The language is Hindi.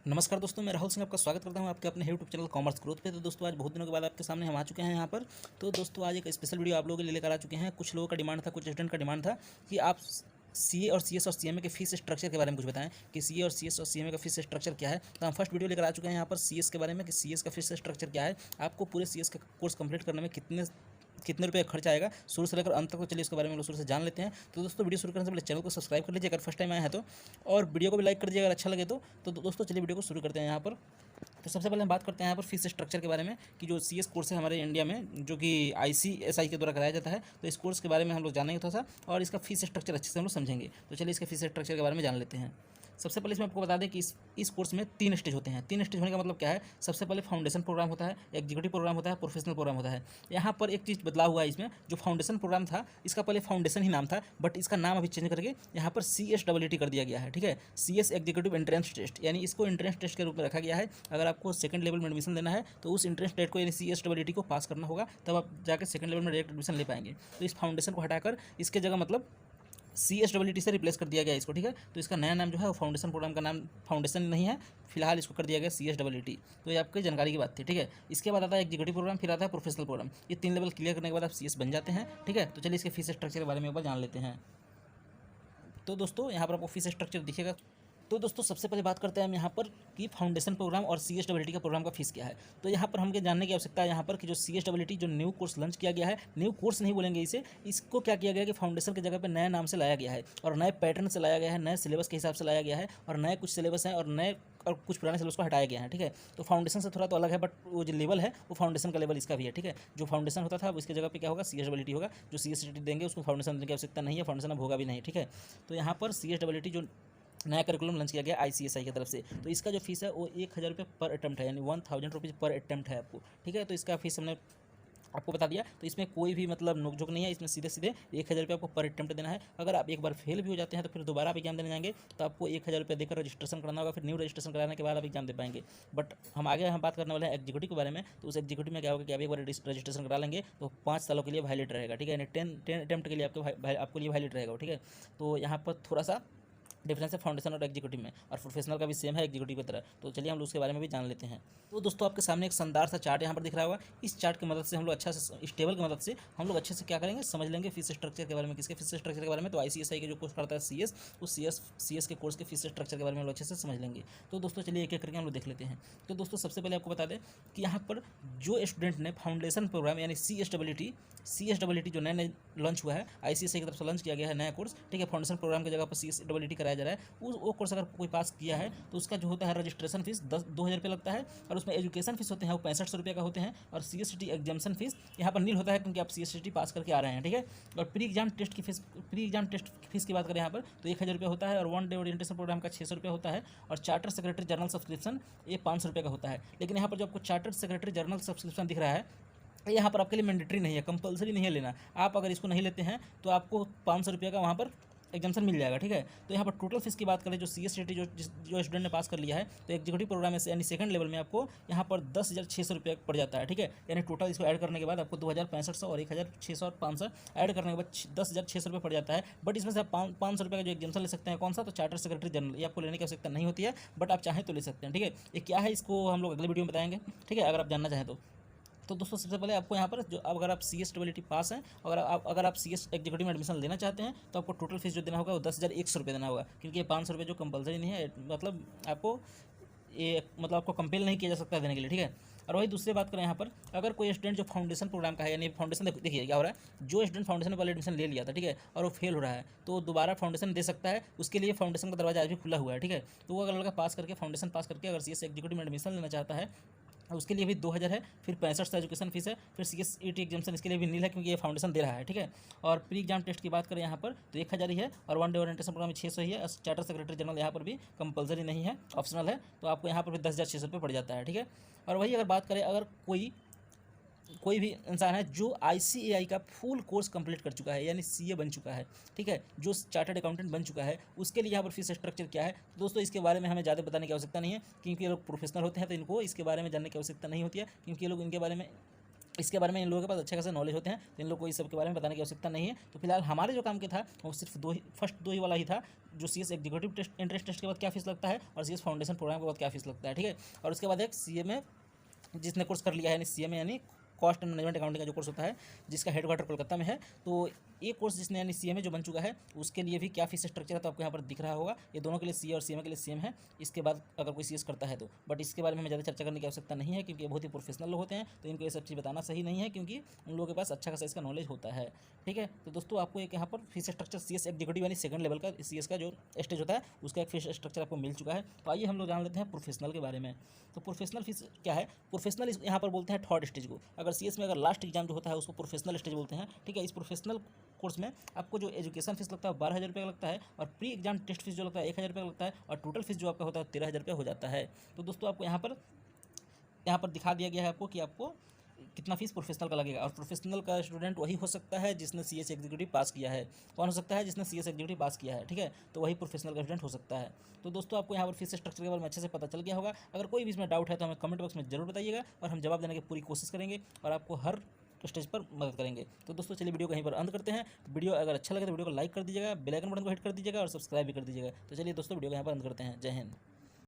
नमस्कार दोस्तों, मैं राहुल सिंह आपका स्वागत करता हूं आपके अपने यूट्यूब चैनल कॉमर्स ग्रोथ पे। तो दोस्तों आज बहुत दिनों के बाद आपके सामने हम आ चुके हैं यहाँ पर। तो दोस्तों आज एक स्पेशल वीडियो आप लोगों के लिए लेकर आ चुके हैं। कुछ लोगों का डिमांड था, कुछ स्टूडेंट का डिमांड था कि आप सीए और सीएस और सीएमए के फीस स्ट्रक्चर के बारे में कुछ बताएं कि सीए और सीएस और सीएमए का फीस स्ट्रक्चर क्या है। तो हम फर्स्ट वीडियो लेकर आ चुके हैं यहाँ पर सीएस के बारे में कि सीएस का फीस स्ट्रक्चर क्या है, आपको पूरे सीएस का कोर्स कंप्लीट करने में कितने कितने रुपये खर्च आएगा शुरू से लेकर अंत तक। तो चलिए इसके बारे में हम लोग शुरू से जान लेते हैं। तो दोस्तों वीडियो शुरू करने से पहले चैनल को सब्सक्राइब कर लीजिए अगर फर्स्ट टाइम आया है तो, और वीडियो को भी लाइक कर दीजिए अगर अच्छा लगे तो दोस्तों चलिए वीडियो को शुरू करते हैं यहाँ पर। तो सबसे पहले हम बात करते हैं यहाँ पर फीस स्ट्रक्चर के बारे में कि जो सीएस कोर्स है हमारे इंडिया में, जो कि आईसीएसआई के द्वारा कराया जाता है। तो इस कोर्स के बारे में हम लोग जानेंगे थोड़ा सा, और इसका फीस स्ट्रक्चर अच्छे से हम लोग समझेंगे। तो चलिए इसके फीस स्ट्रक्चर के बारे में जान लेते हैं। सबसे पहले इसमें आपको बता दें कि इस कोर्स में 3 स्टेज होते हैं। 3 स्टेज होने का मतलब क्या है? सबसे पहले फाउंडेशन प्रोग्राम होता है, एग्जीक्यूटिव प्रोग्राम होता है, प्रोफेशनल प्रोग्राम होता है। यहाँ पर एक चीज़ बदलाव हुआ है इसमें, जो फाउंडेशन प्रोग्राम था इसका पहले फाउंडेशन ही नाम था, बट इसका नाम अभी चेंज करके यहाँ पर CSEET कर दिया गया है। ठीक है, CS एग्जीक्यूटिव एंट्रेंस टेस्ट, यानी इसको एंट्रेंस टेस्ट के रूप में रखा गया है। अगर आपको सेकंड लेवल में एडमिशन लेना है तो उस एंट्रेंस टेस्ट को यानी CSEET को पास करना होगा, तब आप जाकर सेकंड लेवल में डायरेक्ट एडमिशन ले पाएंगे। तो इस फाउंडेशन को हटाकर इसके जगह मतलब CSEET से रिप्लेस कर दिया गया इसको। ठीक है, तो इसका नया नाम जो है वो फाउंडेशन प्रोग्राम का नाम फाउंडेशन नहीं है, फिलहाल इसको कर दिया गया CSEET। तो ये आपकी जानकारी की बात थी। ठीक है, इसके बाद आता है एग्जीक्यूटिव प्रोग्राम, फिर आता है प्रोफेशनल प्रोग्राम। ये 3 लेवल क्लियर करने के बाद आप CS बन जाते हैं। ठीक है, तो चलिए इसके फीस स्ट्रक्चर के बारे में एक बार जान लेते हैं। तो दोस्तों यहाँ पर आपको फीस स्ट्रक्चर दिखेगा। तो दोस्तों सबसे पहले बात करते हैं हम यहाँ पर कि फाउंडेशन प्रोग्राम और CSEET का प्रोग्राम का फीस क्या है। तो यहाँ पर हमें जानने की आवश्यकता है यहाँ पर कि जो CSEET जो न्यू कोर्स लॉन्च किया गया है, न्यू कोर्स नहीं बोलेंगे इसे, इसको क्या किया गया है कि फाउंडेशन की जगह पर नए नाम से लाया गया है, और नए पैटर्न से लाया गया है, नए सिलेबस के हिसाब से लाया गया है, और नए कुछ सिलेबस हैं और कुछ पुराने सिलेबस को हटाया गया है। ठीक है, तो फाउंडेशन से थोड़ा तो अलग है, बट वो जो लेवल है वो फाउंडेशन का लेवल इसका भी है। ठीक है, जो फाउंडेशन होता था उसकी जगह पे क्या होगा, CSEET होगा। जो CSEET देंगे उसको फाउंडेशन देने की आवश्यकता नहीं है, फाउंडेशन अब होगा भी नहीं। ठीक है, तो यहाँ पर CSEET जो नया करिकुलम लॉन्च किया गया ICSI की तरफ से, तो इसका जो फीस है वो 1000 रुपये पर अटैम्प्ट है, यानी 1000 रुपीज़ पर अटैम्प्ट है आपको। ठीक है, तो इसका फीस हमने आपको बता दिया। तो इसमें कोई भी मतलब नोकझोंक नहीं है, इसमें सीधे सीधे 1000 रुपये आपको पर अटैम्प्ट देना है। अगर आप एक बार फेल भी हो जाते हैं तो फिर दोबारा आप एग्जाम देने जाएंगे तो आपको 1000 रुपये देकर रजिस्ट्रेशन कराना होगा, फिर न्यू रजिस्ट्रेशन कराने के बाद आप एग्जाम दे पाएंगे। बट हम आगे बात करने वाले हैं एग्जीक्यूटिव के बारे में। तो उस एग्जीक्यूटिव में क्या होगा कि आप एक बार रजिस्ट्रेशन करा लेंगे तो 5 सालों के लिए वैलिड रहेगा। ठीक है, यानी 10 अटैम्प्ट के लिए आपके लिए वैलिड रहेगा। ठीक है, तो यहाँ पर थोड़ा सा डिफरेंस है फाउंडेशन और एग्जीक्यूटिव में, और प्रोफेशनल का भी सेम है एग्जीक्यूटिव की तरह। तो चलिए हम लोग उसके बारे में भी जान लेते हैं। तो दोस्तों आपके सामने एक शानदार सा चार्ट यहाँ पर दिख रहा होगा। इस चार्ट की मदद से हम लोग अच्छा से, इस टेबल की मदद से हम लोग अच्छे से क्या करेंगे, समझ लेंगे फीस स्ट्रक्चर के बारे में। किसके फीस स्ट्रक्चर के बारे में? तो ICSI के जो कोर्स करता है CS, उस CS के कोर्स के फीस स्ट्रक्चर के बारे में हम लोग अच्छे से समझ लेंगे। तो दोस्तों चलिए एक एक करके हम लोग देख लेते हैं। तो दोस्तों सबसे पहले आपको बता दें कि यहाँ पर जो स्टूडेंट ने फाउंडेशन प्रोग्राम यानी CSEET जो नया लॉन्च हुआ है, ICSI की तरफ से लॉन्च किया गया है नया कोर्स। ठीक है, फाउंडेशन प्रोग्राम की जगह पर CSEET कराया जा रहा है। वो कोर्स अगर कोई पास किया है तो उसका जो होता है रजिस्ट्रेशन फीस 2,000 रुपये लगता है, और उसमें एजुकेशन फीस होते हैं वो 6500 रुपये का होते हैं, और CSEET एग्जामिनेशन फीस यहाँ पर नील होता है क्योंकि आप CSEET पास करके आ रहे हैं। ठीक है, और प्री एग्जाम टेस्ट की फीस की बात करें यहाँ पर तो 1000 रुपये होता है, और 1 डे ओरिएंटेशन प्रोग्राम का 600 रुपये होता है, और चार्टर सेक्रेटरी जर्नल सब्सक्रिप्शन ये 500 रुपये का होता है। लेकिन यहाँ पर जो आपको चार्टर सेक्रेटरी जर्नल सब्सक्रिप्शन दिख रहा है, यहाँ पर आपके लिए मैंडेटरी नहीं है, कंपलसरी नहीं है लेना। आप अगर इसको नहीं लेते हैं तो आपको 500 रुपये का वहाँ पर एग्जाम्शन मिल जाएगा। ठीक है, तो यहाँ पर टोटल फीस की बात करें जो CSEET जो स्टूडेंट ने पास कर लिया है, तो एग्जीक्यूटिव प्रोग्राम में से यानी सेकंड लेवल में आपको यहाँ पर 10,600 रुपये पड़ जाता है। ठीक है, यानी टोटल इसको ऐड करने के बाद आपको 2,6500 और 1,600 और 500 ऐड करने के बाद 10,600 रुपये पड़ जाता है। बट इसमें से आप 500 रुपये का जो एग्जाम्शन ले सकते हैं, कौन सा? तो चार्टर सेक्रेटरी जनरल। ये आपको लेने की आवश्यकता नहीं होती है, बट आप चाहें तो ले सकते हैं। ठीक है, ये क्या है इसको हम लोग अगले वीडियो में बताएंगे। ठीक है, अगर आप जानना चाहें तो दोस्तों सबसे पहले आपको यहाँ पर जो अगर आप CSEET पास हैं, अगर आप CS एग्जीक्यूटिव में एडमिशन लेना चाहते हैं तो आपको टोटल फीस जो देना होगा वो 10,100 रुपये देना होगा, क्योंकि ये 500 रुपये जो कंपलसरी नहीं है, आपको कंपेल नहीं किया जा सकता देने के लिए। ठीक है, और वही दूसरी बात करें यहाँ पर, अगर कोई स्टूडेंट जो फाउंडेशन प्रोग्राम का है, यानी फाउंडेशन देखिए क्या हो रहा है, जो स्टूडेंट फाउंडेशन में पहले एडमिशन ले लिया था, ठीक है, और वो फेल हो रहा है तो दोबारा फाउंडेशन दे सकता है। उसके लिए फाउंडेशन का दरवाजा आज भी खुला हुआ है। ठीक है, तो वो अगर लड़का पास करके फाउंडेशन पास करके अगर CS एग्जीक्यूटिव में एडमिशन लेना चाहता है, उसके लिए भी 2000 है, फिर 6500 एजुकेशन फीस है, फिर CSEET एग्जामिनेशन इसके लिए भी नील है क्योंकि ये फाउंडेशन दे रहा है। ठीक है, और प्री एग्जाम टेस्ट की बात करें यहाँ पर तो 1000 ही है, और 1 डे ओरिएंटेशन प्रोग्राम में 600 ही है, चार्टर सेक्रेटरी जनरल यहाँ पर भी कंपलसरी नहीं है, ऑप्शनल है, तो आपको यहाँ पर भी 10,600 रुपये पड़ जाता है। ठीक है, और वही अगर बात करें, अगर कोई भी इंसान है जो ICAI का फुल कोर्स कंप्लीट कर चुका है, यानी CA बन चुका है, ठीक है, जो चार्टर्ड अकाउंटेंट बन चुका है, उसके लिए यहाँ पर फीस स्ट्रक्चर क्या है? तो दोस्तों इसके बारे में हमें ज़्यादा बताने की आवश्यकता नहीं है, क्योंकि ये लोग प्रोफेशनल होते हैं तो इनको इसके बारे में जानने की आवश्यकता नहीं होती है, क्योंकि ये लोग इनके बारे में इसके बारे में इन लोगों के पास अच्छे खासा नॉलेज होते हैं, तो इन लोगों को इस सब के बारे में बताने की आवश्यकता नहीं है। तो फिलहाल हमारे जो काम के था वो सिर्फ फर्स्ट दो ही वाला ही था, जो CS executive test entrance test के बाद क्या फीस लगता है और CS फाउंडेशन प्रोग्राम के बाद क्या फीस लगता है, ठीक है। और उसके बाद एक CA में जिसने कोर्स कर लिया है, यानी CA में यानी कॉस्ट एंड मैनेजमेंट अकाउंटिंग का जो कोर्स होता है, जिसका हेडक्वार्टर कोलकाता में है, तो ये कोर्स जिसने यानी CA में जो बन चुका है उसके लिए भी क्या फीस स्ट्रक्चर है तो आपको यहाँ पर दिख रहा होगा। ये दोनों के लिए CA और CMA के लिए सेम है। इसके बाद अगर कोई CS करता है तो, बट इसके बारे में हमें ज़्यादा चर्चा करने की आवश्यकता नहीं है, क्योंकि ये बहुत ही प्रोफेशनल लोग होते हैं, तो इनको ये सब चीज़ बताना सही नहीं है, क्योंकि उन लोगों के पास अच्छा खासा इसका नॉलेज होता है, ठीक है। तो दोस्तों आपको एक यहाँ पर फीस स्ट्रक्चर CS एग्जीक्यूटिव यानी सेकंड लेवल का CS का जो स्टेज होता है उसका एक फीस स्ट्रक्चर आपको मिल चुका है। तो आइए हम लोग जान लेते हैं प्रोफेशनल के बारे में। तो प्रोफेशनल फीस क्या है? प्रोफेशनल यहाँ पर बोलते हैं थर्ड स्टेज को। अगर CS में अगर लास्ट एग्जाम जो होता है उसको प्रोफेशनल स्टेज बोलते हैं, ठीक है। इस प्रोफेशनल कोर्स में आपको जो एजुकेशन फीस लगता है 12,000 रुपये का लगता है, और प्री एग्जाम टेस्ट फीस जो लगता है 1,000 रुपये का लगता है, और टोटल फीस जो आपका होता है 13,000 रुपये हो जाता है। तो दोस्तों आपको यहाँ पर दिखा दिया गया है आपको कि आपको कितना फीस प्रोफेशनल का लगेगा। और प्रोफेशनल का स्टूडेंट वही हो सकता है जिसने CS एग्जीक्यूटिव पास किया है। कौन हो सकता है? जिसने CS एग्जीक्यूटिव पास किया है, ठीक है। तो वही प्रोफेशनल का स्टूडेंट हो सकता है। तो दोस्तों आपको यहाँ पर फीस स्ट्रक्चर के बारे में अच्छे से पता चल गया होगा। अगर कोई भी इसमें डाउट है तो हमें कमेंट बॉक्स में जरूर बताइएगा, और हम जवाब देने की पूरी कोशिश करेंगे और आपको हर स्टेज पर मदद करेंगे। तो दोस्तों चलिए वीडियो को यहीं पर अंत करते हैं। वीडियो अगर अच्छा लगे तो वीडियो को लाइक कर दीजिएगा, बेल आइकन बटन को हिट कर दीजिएगा और सब्सक्राइब भी कर दीजिएगा। तो चलिए दोस्तों वीडियो को यहाँ पर अंत करते हैं। जय हिंद।